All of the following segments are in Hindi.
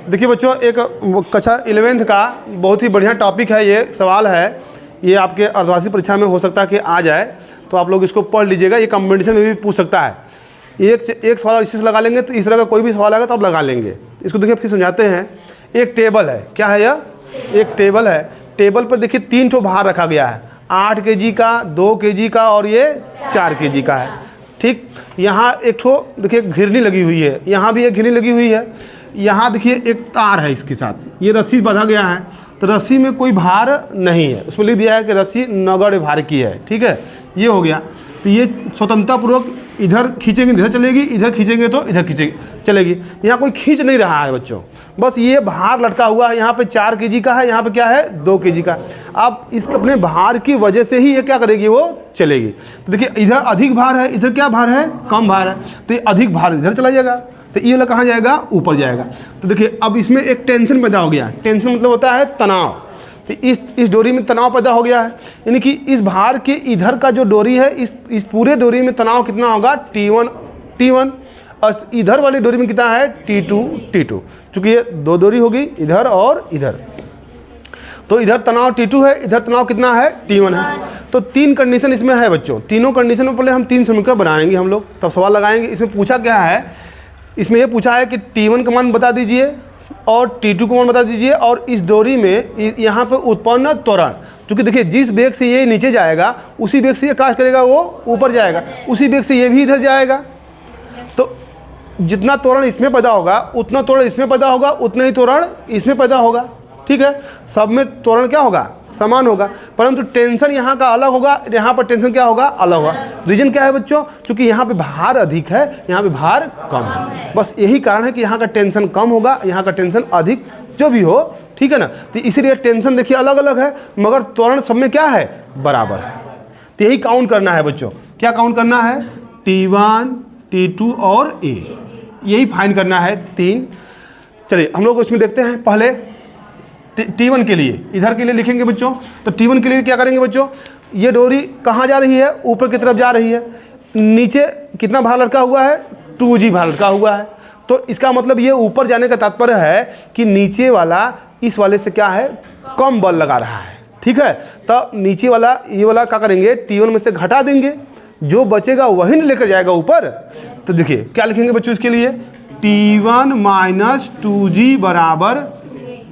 देखिए बच्चों, एक कक्षा 11th का बहुत ही बढ़िया टॉपिक है, ये सवाल है, ये आपके अर्धवार्षिक परीक्षा में हो सकता है कि आ जाए, तो आप लोग इसको पढ़ लीजिएगा। ये कॉम्पिटिशन में भी पूछ सकता है। एक सवाल इसी से लगा लेंगे तो इस तरह का कोई भी सवाल आएगा तो आप लगा लेंगे। इसको देखिए फिर समझाते हैं। एक टेबल है, क्या है यह? एक टेबल है। टेबल पर देखिए 3 ठो भार रखा गया है, 8 kg का, 2 kg का और ये 4 kg का है। ठीक, यहाँ एक ठो देखिए घिरनी लगी हुई है, यहाँ भी एक घिरनी लगी हुई है, यहाँ देखिए एक तार है, इसके साथ ये रस्सी बांधा गया है। तो रस्सी में कोई भार नहीं है, उसमें लिख दिया है कि रस्सी नगण्य भार की है। ठीक है, ये हो गया। तो ये स्वतंत्रतापूर्वक इधर खींचेंगे इधर चलेगी, इधर खींचेंगे तो इधर चलेगी। यहाँ कोई खींच नहीं रहा है बच्चों, बस ये भार लटका हुआ है। यहाँ पे 4 kg का है, यहाँ पे क्या है 2 kg का। अब इसके अपने भार की वजह से ही ये क्या करेगी, वो चलेगी। तो देखिए इधर अधिक भार है, इधर क्या भार है, कम भार है, तो ये अधिक भार इधर चला जाएगा, तो ये वाला कहाँ जाएगा, ऊपर जाएगा। तो देखिए अब इसमें एक टेंशन पैदा हो गया। टेंशन मतलब होता है तनाव। तो इस डोरी में तनाव पैदा हो गया है, यानी कि इस भार के इधर का जो डोरी है, इस पूरे डोरी में तनाव कितना होगा, T1, और इधर वाली डोरी में कितना है, T2। चूँकि ये 2 डोरी होगी इधर और इधर, तो इधर तनाव T2 है, इधर तनाव कितना है, T1 है। तो 3 कंडीशन इसमें है बच्चों। तीनों कंडीशन में पहले हम 3 समीकरण बनाएंगे हम लोग, तब सवाल लगाएंगे। इसमें पूछा क्या है, इसमें ये पूछा है कि T1 का मान बता दीजिए और T2 का मान बता दीजिए, और इस डोरी में यहाँ पे उत्पन्न त्वरण, क्योंकि देखिए जिस वेग से ये नीचे जाएगा उसी वेग से ये क्या करेगा, वो ऊपर जाएगा, उसी वेग से ये भी इधर जाएगा। तो जितना त्वरण इसमें पैदा होगा उतना त्वरण इसमें पैदा होगा, उतना ही त्वरण इसमें पैदा होगा। ठीक है, सब में त्वरण क्या होगा, समान होगा, परंतु टेंशन यहाँ का अलग होगा, यहाँ पर टेंशन क्या होगा, अलग होगा। रीजन क्या है बच्चों, क्योंकि यहाँ पे भार अधिक है, यहाँ पे भार कम है। बस यही कारण है कि यहाँ का टेंशन कम होगा, यहाँ का टेंशन अधिक, जो भी हो। ठीक है ना, तो इसीलिए टेंशन देखिए अलग अलग है, मगर त्वरण सब में क्या है, बराबर है। तो यही काउंट करना है बच्चों। क्या काउंट करना है, T1, T2 और A, यही फाइंड करना है 3। चलिए हम लोग इसमें देखते हैं। पहले T1 के लिए, इधर के लिए लिखेंगे बच्चों। तो T1 के लिए क्या करेंगे बच्चों, ये डोरी कहाँ जा रही है, ऊपर की तरफ जा रही है। नीचे कितना भार लटका हुआ है, 2G भार लटका हुआ है। तो इसका मतलब ये ऊपर जाने का तात्पर्य है कि नीचे वाला इस वाले से क्या है, कम बल लगा रहा है। ठीक है, तो नीचे वाला ये वाला क्या करेंगे, T1 में से घटा देंगे, जो बचेगा वही लेकर जाएगा ऊपर। तो देखिए क्या लिखेंगे बच्चों इसके लिए, T1 माइनस 2G बराबर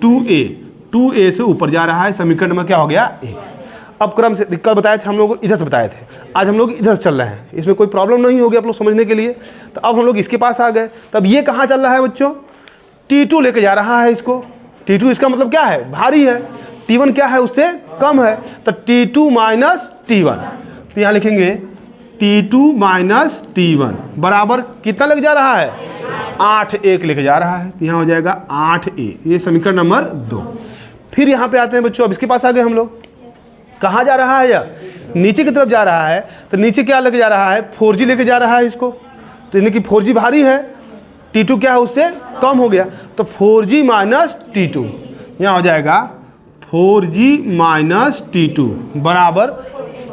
2A से ऊपर जा रहा है। समीकरण नंबर क्या हो गया, 1। अब क्रम से कल बताए थे हम लोग, इधर से बताए थे, आज हम लोग इधर से चल रहे हैं। इसमें कोई प्रॉब्लम नहीं होगी आप लोग समझने के लिए। तो अब हम लोग इसके पास आ गए। तब ये कहाँ चल रहा है बच्चों, T2 लेके जा रहा है इसको। T2 इसका मतलब क्या है, भारी है। T1 क्या है, उससे कम है। तो T2 माइनस T1, तो यहाँ लिखेंगे T2 माइनस T1 बराबर कितना लेके जा रहा है, 8A लेके जा रहा है। तो यहाँ हो जाएगा 8A, ये समीकरण नंबर 2। फिर यहाँ पे आते हैं बच्चों, अब इसके पास आ गए हम लोग। कहाँ जा रहा है यह, नीचे की तरफ जा रहा है। तो नीचे क्या लेके जा रहा है, 4G लेके जा रहा है इसको। तो यानी कि 4G भारी है, T2 क्या है, उससे कम हो गया। तो 4G माइनस T2, यहाँ हो जाएगा 4G माइनस T2 बराबर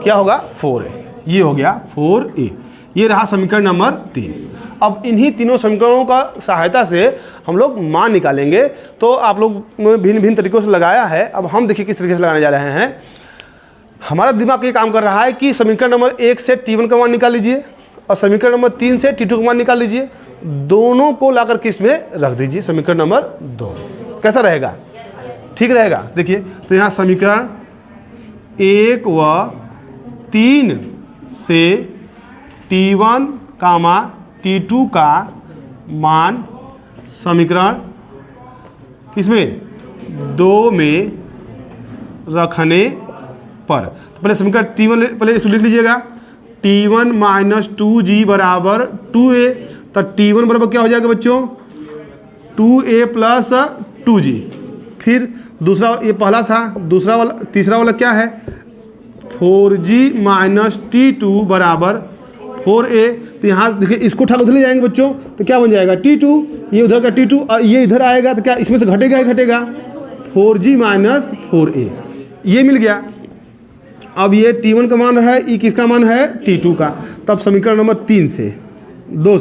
क्या होगा, 4A। ये हो गया 4A। ये रहा समीकरण नंबर 3। अब इन्हीं तीनों समीकरणों का सहायता से हम लोग मान निकालेंगे। तो आप लोग भिन्न भिन्न तरीक़ों से लगाया है, अब हम देखिए किस तरीके से लगाने जा रहे हैं। हमारा दिमाग ये काम कर रहा है कि समीकरण नंबर 1 से T1 का मान निकाल लीजिए और समीकरण नंबर 3 से T2 का मान निकाल लीजिए। दोनों को लाकर के इसमें रख दीजिए, समीकरण नंबर 2। कैसा रहेगा, ठीक रहेगा। देखिए तो यहाँ समीकरण 1 व 3 से T1 कामा T2 का मान समीकरण किसमें, 2 में रखने पर। तो पहले समीकरण T1 पहले इसको लिख लीजिएगा, T1 माइनस 2G बराबर 2A। तो T1 बराबर क्या हो जाएगा बच्चों, 2A प्लस 2G। फिर दूसरा, ये पहला था, दूसरा वाला, तीसरा वाला क्या है, 4G माइनस T2 बराबर 4A। तो यहाँ देखिए इसको उठा उधर ले जाएंगे बच्चों, तो क्या बन जाएगा, T2। ये उधर का T2, ये इधर आएगा तो क्या इसमें से घटेगा ही घटेगा, 4G माइनस 4A, ये मिल गया। अब ये T1 का मान है, ये किसका मान है, T2 का। तब समीकरण नंबर 3 से 2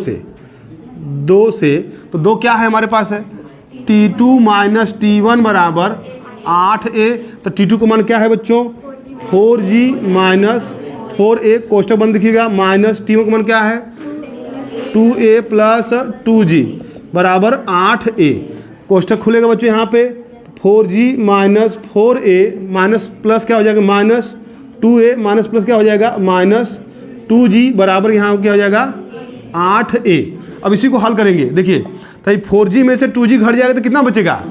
से तो 2 क्या है हमारे पास है, T2 माइनस T1 बराबर 8A। तो T2 का मान क्या है बच्चों? 4G माइनस 4A, कोष्टक बंद देखिएगा, माइनस T1 का मान क्या है? 2A प्लस 2G बराबर 8A। कोष्टक खुलेगा बच्चों यहाँ पे, 4G minus 4A minus plus क्या हो जाएगा? माइनस 2A माइनस प्लस क्या हो जाएगा? माइनस 2G बराबर यहाँ क्या हो जाएगा? 8A। अब इसी को हल करेंगे, देखिए तो 4G में से 2G घट जाएगा तो कितना बचेगा?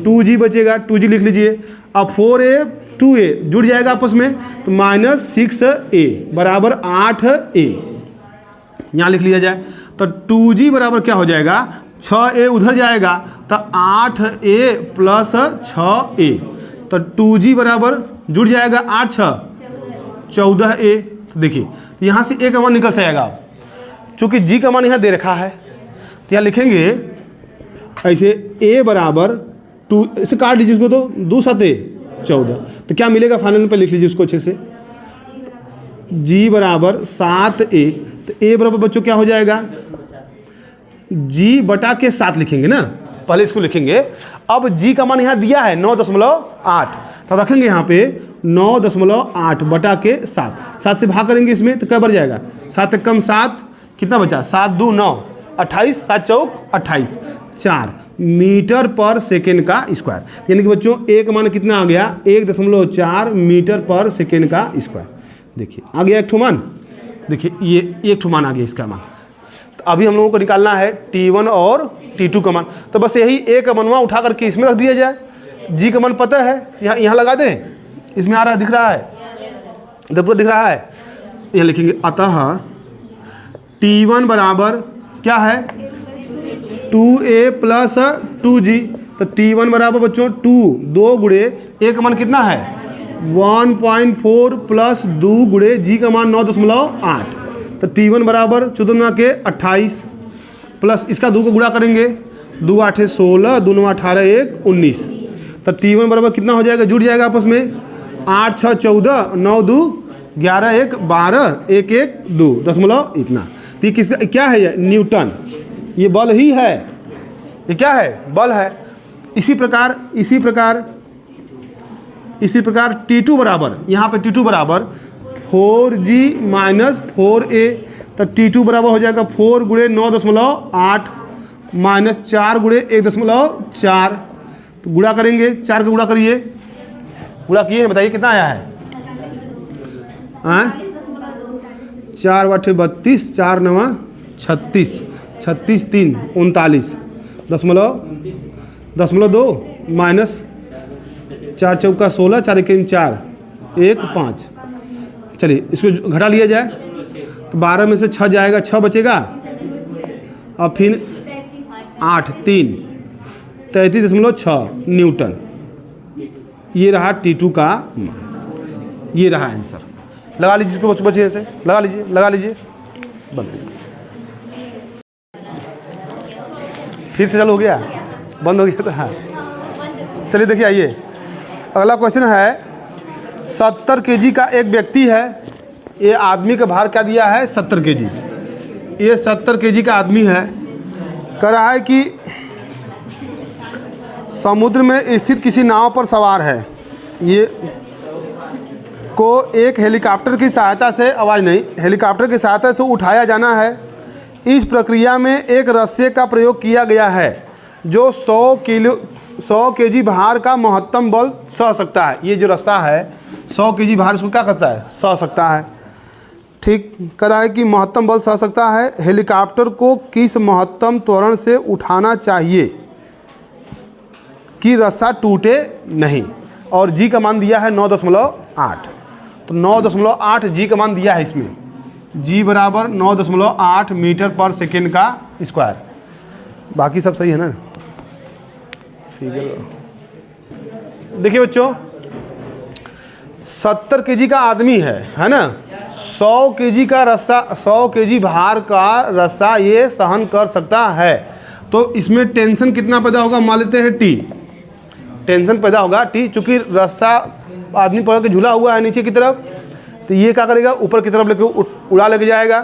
2G बचेगा, 2G लिख लीजिए। अब 4A 2A जुड़ जाएगा आपस में, तो माइनस 6A बराबर 8A यहाँ लिख लिया जाए। तो 2G बराबर क्या हो जाएगा? 6A उधर जाएगा तो 8A प्लस 6A, तो 2G बराबर जुड़ जाएगा 8 6 14A। तो देखिए यहाँ से A का मान निकल जाएगा। आप चूँकि G का मान यहाँ दे रखा है तो यहाँ लिखेंगे ऐसे A बराबर 2, इसे काट लीजिए इसको, तो 2 7 14, तो क्या मिलेगा फाइनल पे लिख लीजिए उसको अच्छे से। G बराबर 7A, तो A बराबर बच्चों क्या हो जाएगा? G बटा के 7 लिखेंगे ना, पहले इसको लिखेंगे। अब G का मान यहाँ दिया है 9.8, तो रखेंगे यहाँ पे 9.8 बटा के 7, 7 से भाग करेंगे इसमें तो क्या बढ़ जाएगा? 7 एक कम 7, कितना बचा? 7 2 9 28, 7 चौक 28, 4 मीटर पर सेकेंड का स्क्वायर। यानी कि बच्चों A का मान कितना आ गया? 1.4 मीटर पर सेकेंड का स्क्वायर। देखिए आ गया एक ठो मान, देखिए ये एक ठो मान आ गया इसका मान। तो अभी हम लोगों को निकालना है T1 और T2 का मान। तो बस यही A का मनवा उठा करके इसमें रख दिया जाए। G का मान पता है, यहाँ लगा दें, इसमें आ रहा है, दिख रहा है, इधर पूरा दिख रहा है। यहाँ लिखेंगे अतः T1 बराबर क्या है? 2A plus 2G। तो T1 बराबर बच्चों 2 गुणे A का मान कितना है? 1.4 प्लस 2 गुणे G का मान 9.8, तो T1 बराबर 14 के 28 प्लस इसका 2 को गुणा करेंगे, 2 8 16, 2 9 18 1 19, तो T1 बराबर कितना हो जाएगा? जुड़ जाएगा आपस में 8 6 14, 9 2 11 1 12, 1 1 2 दशमलव इतना। तो ये किसका क्या है? ये न्यूटन, ये बल ही है, ये क्या है? बल है। इसी प्रकार T2 बराबर, यहाँ पे T2 बराबर 4G माइनस 4A, तो T2 बराबर हो जाएगा 4 गुणे 9.8 माइनस 4 गुणे 1.4, तो गुणा करेंगे, 4 का गुणा करिए, गुणा किए बताइए कितना आया है? 4 8 32, 4 9 36, 36 3 39 दशमलव 2 माइनस 4 चौका 16, 4 1 4 1 5। चलिए इसको घटा लिया जाए, तो 12 में से 6 जाएगा, 6 बचेगा, और फिर 8 3 33.6 न्यूटन। ये रहा T2 का, ये रहा आंसर। लगा लीजिए इसको बच्चे से, लगा लीजिए बंद। फिर से चालू हो गया, बंद हो गया तो हाँ। चलिए देखिए, आइए अगला क्वेश्चन है। 70 kg का एक व्यक्ति है, ये आदमी का भार क्या दिया है? 70 kg। ये 70 kg का आदमी है, कह रहा है कि समुद्र में स्थित किसी नाव पर सवार है, ये को एक हेलीकॉप्टर की सहायता से, आवाज़ नहीं, हेलीकॉप्टर की सहायता से उठाया जाना है। इस प्रक्रिया में एक रस्से का प्रयोग किया गया है जो 100 kg भार का महत्तम बल सह सकता है। ये जो रस्सा है 100 kg भार उसको क्या करता है? सह सकता है। ठीक कह रहा है कि महत्तम बल सह सकता है। हेलीकॉप्टर को किस महत्तम त्वरण से उठाना चाहिए कि रस्सा टूटे नहीं? और जी का मान दिया है 9.8, तो 9.8 जी का मान दिया है इसमें। जी बराबर 9.8 मीटर पर सेकेंड का स्क्वायर। बाकी सब सही है ना? ठीक है। देखिए बच्चों, 70 kg का आदमी है ना, 100 kg का रस्सा, 100 kg भार का रस्सा ये सहन कर सकता है। तो इसमें टेंशन कितना पैदा होगा? मान लेते हैं टी, टेंशन पैदा होगा टी, चूँकि रस्सा आदमी पकड़ के झूला हुआ है नीचे की तरफ, तो ये क्या करेगा? ऊपर की तरफ लेके उड़ा लेके जाएगा।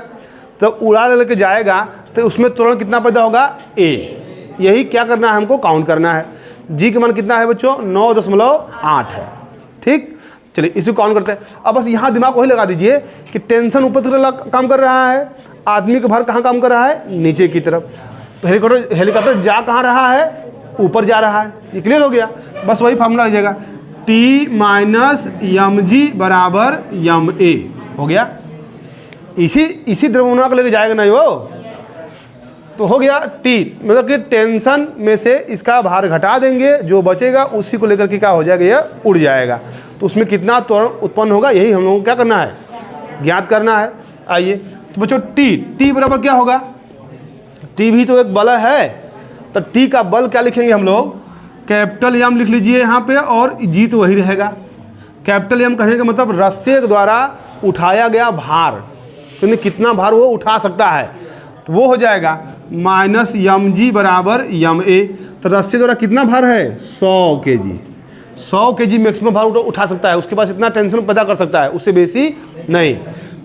तो उड़ा लेके जाएगा तो उसमें त्वरण कितना पैदा होगा? ए। यही क्या करना है, हमको काउंट करना है। जी का मान कितना है बच्चों, 9.8 है। ठीक, चलिए इसी को काउंट करते हैं। अब बस यहाँ दिमाग वही लगा दीजिए कि टेंशन ऊपर की तरफ काम कर रहा है, आदमी का भार कहाँ काम कर रहा है, नीचे की तरफ। हेलीकॉप्टर जा कहाँ रहा है, ऊपर जा रहा है। ये क्लियर हो गया। बस वही फार्मूला आ जाएगा, T माइनस mg बराबर ma हो गया। इसी द्रव्यमान को लेके जाएगा नहीं वो, तो हो गया T, मतलब कि टेंशन में से इसका भार घटा देंगे, जो बचेगा उसी को लेकर के क्या हो जाएगा, यह उड़ जाएगा। तो उसमें कितना त्वरण उत्पन्न होगा, यही हम लोगों को क्या करना है, ज्ञात करना है। आइए तो बच्चों T बराबर क्या होगा, T भी तो एक बल है, तो T का बल क्या लिखेंगे हम लोग, कैपिटल M लिख लीजिए यहाँ पे, और जी तो वही रहेगा। कैपिटल M कहने का मतलब रस्से के द्वारा उठाया गया भार, तो कितना भार वो उठा सकता है, तो वो हो जाएगा माइनस mg बराबर ma। तो रस्से द्वारा कितना भार है, 100 kg। 100 kg मैक्सिमम भार उठा सकता है, उसके पास इतना टेंशन पैदा कर सकता है, उससे बेसी नहीं।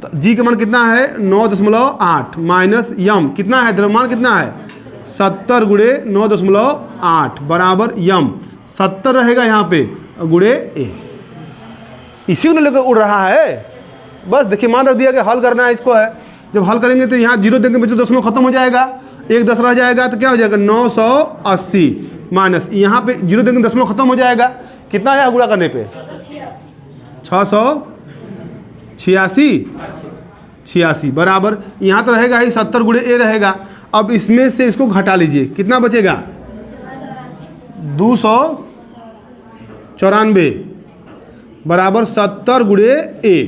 तो जी का मान कितना है, 9.8 माइनस m कितना है, द्रव्यमान कितना है, 70 गुणे 9.8 बराबर m। 70 रहेगा यहाँ पे गुणे a, इसी को लेकर उड़ रहा है। बस देखिए मान रख दिया कि हल करना है इसको है। जब हल करेंगे तो यहाँ जीरो देंगे बच्चों, दशमलव खत्म हो जाएगा, एक 10 रह जाएगा, तो क्या हो जाएगा 980 माइनस यहाँ पे जीरो देंगे, दशमलव खत्म हो जाएगा। कितना आया गुणा करने पे, 686 बराबर यहाँ तो रहेगा ही 70 गुणे a रहेगा। अब इसमें से इसको घटा लीजिए, कितना बचेगा, 294 बराबर 70 गुणे a।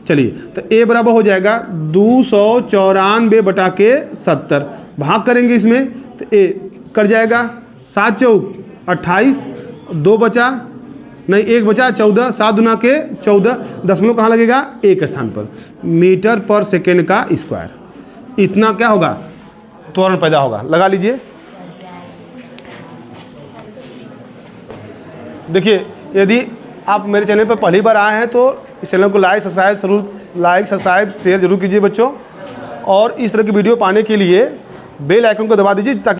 चलिए तो a बराबर हो जाएगा 294 बटा के 70, भाग करेंगे इसमें तो a कर जाएगा 7 चौक 28, 2 बचा नहीं 1 बचा 14, 7 दुना के 14, दशमलव कहाँ लगेगा, एक स्थान पर, मीटर पर सेकेंड का स्क्वायर। इतना क्या होगा, त्वरण पैदा होगा। लगा लीजिए। देखिए यदि आप मेरे चैनल पर पहली बार आए हैं तो इस चैनल को लाइक सब्सक्राइब शेयर जरूर कीजिए बच्चों, और इस तरह की वीडियो पाने के लिए बेल आइकन को दबा दीजिए ताकि